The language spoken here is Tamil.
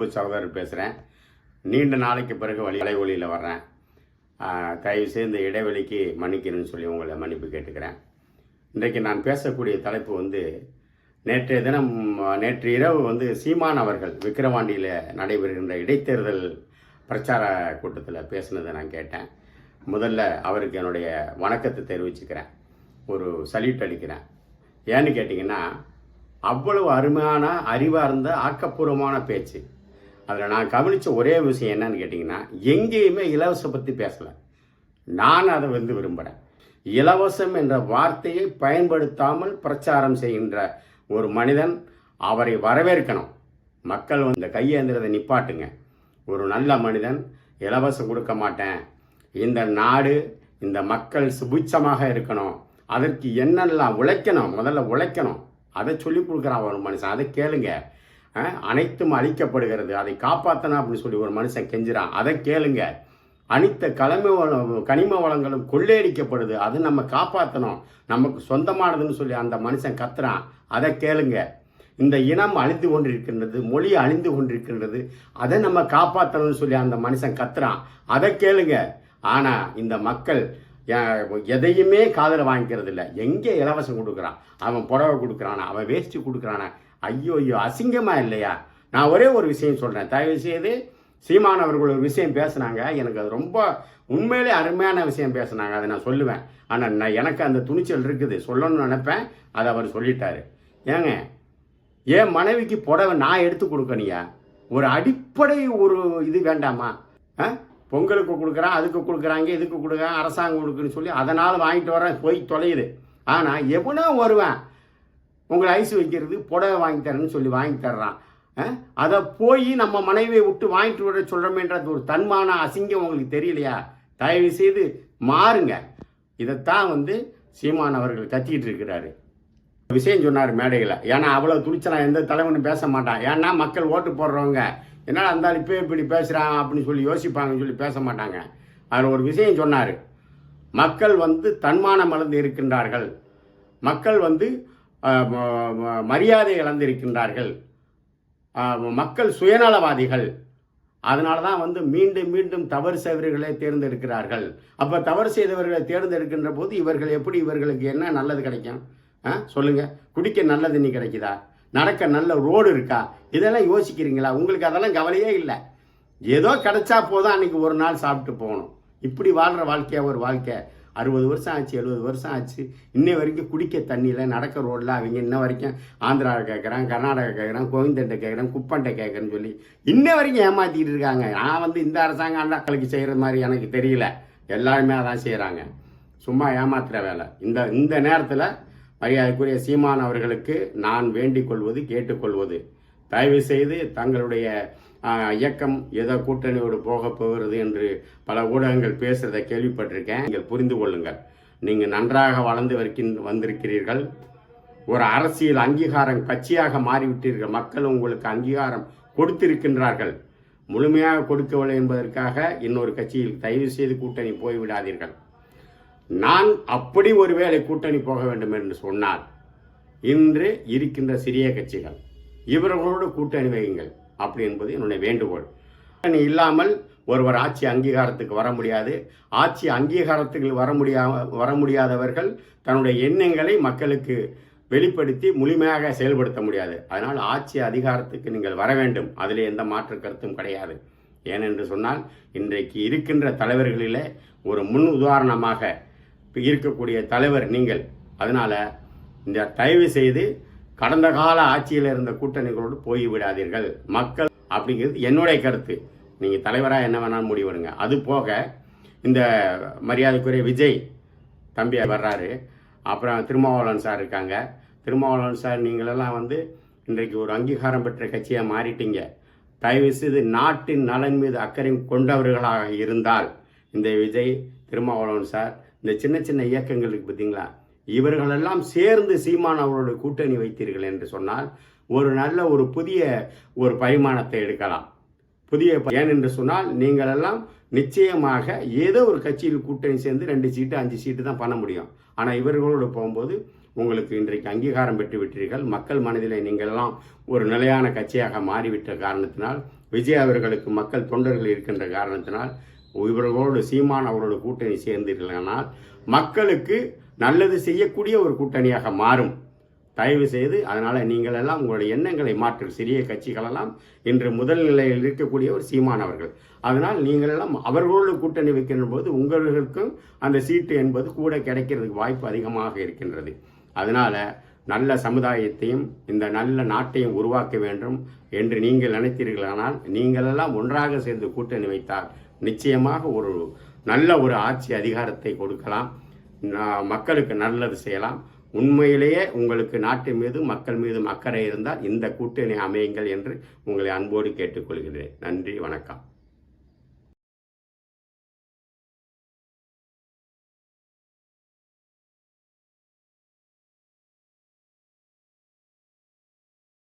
அன்பு சகோதரர் பேசுகிறேன். நீண்ட நாளைக்கு பிறகு வலைவொலியில் வர்றேன். தயவுசெய்து இந்த இடைவெளிக்கு மன்னிக்கணும்னு சொல்லி உங்களை மன்னிப்பு கேட்டுக்கிறேன். இன்றைக்கு நான் பேசக்கூடிய தலைப்பு நேற்று இரவு சீமான் அவர்கள் விக்கிரவாண்டியில் நடைபெறுகின்ற இடைத்தேர்தல் பிரச்சார கூட்டத்தில் பேசுனதை நான் கேட்டேன். முதல்ல அவருக்கு என்னுடைய வணக்கத்தை தெரிவிச்சுக்கிறேன், ஒரு சல்யூட் அளிக்கிறேன். ஏன்னு கேட்டிங்கன்னா, அவ்வளவு அருமையான அறிவார்ந்த ஆக்கப்பூர்வமான பேச்சு. அதில் நான் கவனித்த ஒரே விஷயம் என்னன்னு கேட்டிங்கன்னா, எங்கேயுமே இலவசம் பற்றி பேசலை. நான் அதை விரும்புகிறேன். இலவசம் என்ற வார்த்தையை பயன்படுத்தாமல் பிரச்சாரம் செய்கின்ற ஒரு மனிதன், அவரை வரவேற்கணும். மக்கள் இந்த கையேந்திரத்தை நிப்பாட்டுங்க. ஒரு நல்ல மனிதன் இலவசம் கொடுக்க மாட்டேன், இந்த நாடு இந்த மக்கள் சுபிட்சமாக இருக்கணும், அதற்கு என்னெல்லாம் உழைக்கணும், முதல்ல உழைக்கணும், அதை சொல்லி கொடுக்குறான் ஒரு மனுஷன். அதை கேளுங்க. அனைத்தும் அழிக்கப்படுகிறது, அதை காப்பாற்றணும் அப்படின்னு சொல்லி ஒரு மனுஷன் கெஞ்சுறான், அதை கேளுங்க. அனைத்து கனிம வளங்களும் கொள்ளையடிக்கப்படுது, அது நம்ம காப்பாற்றணும், நமக்கு சொந்தமானதுன்னு சொல்லி அந்த மனுஷன் கத்துறான், அதை கேளுங்க. இந்த இனம் அழிந்து கொண்டிருக்கின்றது, மொழி அழிந்து கொண்டிருக்கின்றது, அதை நம்ம காப்பாற்றணும்னு சொல்லி அந்த மனுஷன் கத்துறான், அதை கேளுங்க. ஆனால் இந்த மக்கள் எதையுமே காதில் வாங்கிக்கிறது இல்லை. எங்கே இலவசம் கொடுக்குறான், அவன் புடவை கொடுக்குறானா, அவன் வேஷ்டி கொடுக்குறானா, ஐயோ அசிங்கமா இல்லையா? நான் ஒரே ஒரு விஷயம் சொல்கிறேன், தயவு செய்து சீமான் அவர்கள் ஒரு விஷயம் பேசுனாங்க, எனக்கு அது ரொம்ப உண்மையிலே அருமையான விஷயம் பேசுனாங்க, அதை நான் சொல்லுவேன். ஆனால் எனக்கு அந்த துணிச்சல் இருக்குது, சொல்லணும்னு நினைப்பேன், அதை அவர் சொல்லிட்டாரு. ஏங்க, என் மனைவிக்கு புடவை நான் எடுத்து கொடுக்கணியா? ஒரு அடிப்படை ஒரு இது வேண்டாமா? பொங்கலுக்கு கொடுக்குறான், அதுக்கு கொடுக்குறாங்க, இதுக்கு கொடுக்குறாங்க, அரசாங்கம் கொடுக்குன்னு சொல்லி அதனால் வாங்கிட்டு வரேன், போய் தொலையுது. ஆனால் எவனோ வருவேன், உங்களை ஐஸ் வைக்கிறது, புடவை வாங்கி தரேன்னு சொல்லி வாங்கி தர்றான். அதை போய் நம்ம மனைவியை விட்டு வாங்கிட்டு வர சொல்கிறோமேன்றது ஒரு தன்மான அசிங்கம் உங்களுக்கு தெரியலையா? தயவு செய்து மாறுங்க. இதைத்தான் சீமான் அவர்கள் கத்திக்கிட்டு இருக்கிறாரு. விஷயம் சொன்னார் மேடையில். ஏன்னா அவ்வளோ துணிச்சலா எந்த தலைவனும் பேச மாட்டான். ஏன்னா மக்கள் ஓட்டு போடுறவங்க என்னால் அந்த இப்போ இப்படி பேசுகிறான் அப்படின்னு சொல்லி யோசிப்பாங்கன்னு சொல்லி பேச மாட்டாங்க. அதில் ஒரு விஷயம் சொன்னார், மக்கள் தன்மானம் இழந்து இருக்கின்றார்கள், மக்கள் மரியாதை இழந்து இருக்கின்றார்கள், மக்கள் சுயநலவாதிகள், அதனால தான் மீண்டும் மீண்டும் தவறு செய்தவர்களை தேர்ந்தெடுக்கிறார்கள். அப்போ தவறு செய்தவர்களை தேர்ந்தெடுக்கின்ற போது இவர்களுக்கு என்ன நல்லது கிடைக்கும்? சொல்லுங்க. குடிக்க நல்ல தண்ணி கிடைக்குதா? நடக்க நல்ல ரோடு இருக்கா? இதெல்லாம் யோசிக்கிறீங்களா? உங்களுக்கு அதெல்லாம் கவலையே இல்லை. ஏதோ கிடைச்சா போதும், அன்னைக்கு ஒரு நாள் சாப்பிட்டு போகணும். இப்படி வாழ்கிற வாழ்க்கையா ஒரு வாழ்க்கை? 60 வருஷம் ஆச்சு, 70 வருஷம் ஆச்சு, இன்னை வரைக்கும் குடிக்க தண்ணியில், நடக்க ரோடில் அவங்க இன்ன வரைக்கும் ஆந்திராவை கேட்குறான், கர்நாடகா கேட்குறான், கோவிந்தண்டை கேட்குறான், குப்பண்டை கேட்குறேன்னு சொல்லி இன்ன வரைக்கும் ஏமாற்றிக்கிட்டு இருக்காங்க. நான் இந்த அரசாங்கம் அண்ணாக்களுக்கு செய்கிற மாதிரி எனக்கு தெரியல, எல்லாருமே அதான் செய்கிறாங்க, சும்மா ஏமாத்துகிற வேலை. இந்த நேரத்தில் மரியாதைக்குரிய சீமான் அவர்களுக்கு நான் வேண்டிக் கொள்வது, கேட்டுக்கொள்வது, தயவு செய்து தங்களுடைய இயக்கம் ஏதோ கூட்டணியோடு போக போகிறது என்று பல ஊடகங்கள் பேசுகிறதை கேள்விப்பட்டிருக்கேன். நீங்கள் புரிந்து கொள்ளுங்கள். நீங்கள் நன்றாக வளர்ந்து வந்திருக்கிறீர்கள். ஒரு அரசியல் அங்கீகாரம் கட்சியாக மாறிவிட்டீர்கள். மக்கள் உங்களுக்கு அங்கீகாரம் கொடுத்திருக்கின்றார்கள். முழுமையாக கொடுக்கவில்லை என்பதற்காக இன்னொரு கட்சியில் தயவு செய்து கூட்டணி போய்விடாதீர்கள். நான் அப்படி ஒருவேளை கூட்டணி போக வேண்டும் என்று சொன்னால், இன்று இருக்கின்ற சிறிய கட்சிகள் இவர்களோடு கூட்டணி வையுங்கள், அப்படி என்பது என்னுடைய வேண்டுகோள். கூட்டணி இல்லாமல் ஒருவர் ஆட்சி அங்கீகாரத்துக்கு வர முடியாது. ஆட்சி அங்கீகாரத்துக்கு வர முடியாதவர்கள் தன்னுடைய எண்ணங்களை மக்களுக்கு வெளிப்படுத்தி முழுமையாக செயல்படுத்த முடியாது. அதனால் ஆட்சி அதிகாரத்துக்கு நீங்கள் வர வேண்டும், அதில் எந்த மாற்று கருத்தும் கிடையாது. ஏனென்று சொன்னால், இன்றைக்கு இருக்கின்ற தலைவர்களிலே ஒரு முன் உதாரணமாக இருக்கக்கூடிய தலைவர் நீங்கள். அதனால் இந்த தயவு செய்து கடந்த கால ஆட்சியில் இருந்த கூட்டணிகளோடு போய்விடாதீர்கள். மக்கள் அப்படிங்கிறது என்னுடைய கருத்து. நீங்கள் தலைவராக என்ன வேணாலும் முடிவெடுங்க. அது போக இந்த மரியாதைக்குரிய விஜய் தம்பி வர்றாரு, அப்புறம் திருமாவளவன் சார் இருக்காங்க. திருமாவளவன் சார், நீங்களெல்லாம் இன்றைக்கு ஒரு அங்கீகாரம் பெற்ற கட்சியாக மாறிட்டீங்க. தயவு செய்து நாட்டின் நலன் மீது அக்கறை கொண்டவர்களாக இருந்தால் இந்த விஜய், திருமாவளவன் சார், இந்த சின்ன சின்ன இயக்கங்களுக்கு பார்த்தீங்களா, இவர்களெல்லாம் சேர்ந்து சீமான் அவரோட கூட்டணி வைத்தீர்கள் என்று சொன்னால் ஒரு நல்ல ஒரு புதிய ஒரு பரிமாணத்தை எடுக்கலாம். ஏனென்று சொன்னால் நீங்களெல்லாம் நிச்சயமாக ஏதோ ஒரு கட்சியில் கூட்டணி சேர்ந்து 2 சீட்டு 5 சீட்டு தான் பண்ண முடியும். ஆனால் இவர்களோடு போகும்போது உங்களுக்கு இன்றைக்கு அங்கீகாரம் பெற்று விட்டீர்கள். மக்கள் மனதிலே நீங்களெல்லாம் ஒரு நிலையான கட்சியாக மாறிவிட்ட காரணத்தினால் விஜய் அவர்களுக்கு மக்கள் தொண்டர்கள் இருக்கின்ற காரணத்தினால் இவர்களோடு சீமான் அவரோட கூட்டணி சேர்ந்தீர்களானால் மக்களுக்கு நல்லது செய்யக்கூடிய ஒரு கூட்டணியாக மாறும். தயவு செய்து அதனால் நீங்கள் எல்லாம் உங்களுடைய எண்ணங்களை மாற்றும். சிறிய கட்சிகளெல்லாம் இன்று முதல் நிலையில் இருக்கக்கூடிய ஒரு சீமான் அவர்கள். அதனால் நீங்கள் எல்லாம் அவர்களோடு கூட்டணி வைக்கின்ற போது உங்களுக்கும் அந்த சீட்டு என்பது கூட கிடைக்கிறதுக்கு வாய்ப்பு அதிகமாக இருக்கின்றது. அதனால் நல்ல சமுதாயத்தையும் இந்த நல்ல நாட்டையும் உருவாக்க வேண்டும் என்று நீங்கள் நினைத்தீர்களானால் நீங்களெல்லாம் ஒன்றாக சேர்ந்து கூட்டணி வைத்தால் நிச்சயமாக ஒரு நல்ல ஒரு ஆட்சி அதிகாரத்தை கொடுக்கலாம், மக்களுக்கு நல்லது செய்யலாம். உண்மையிலேயே உங்களுக்கு நாட்டின் மீது மக்கள் மீதும் அக்கறை இருந்தால் இந்த கூட்டணி அமையுங்கள் என்று உங்களை அன்போடு கேட்டுக்கொள்கிறேன். நன்றி, வணக்கம்.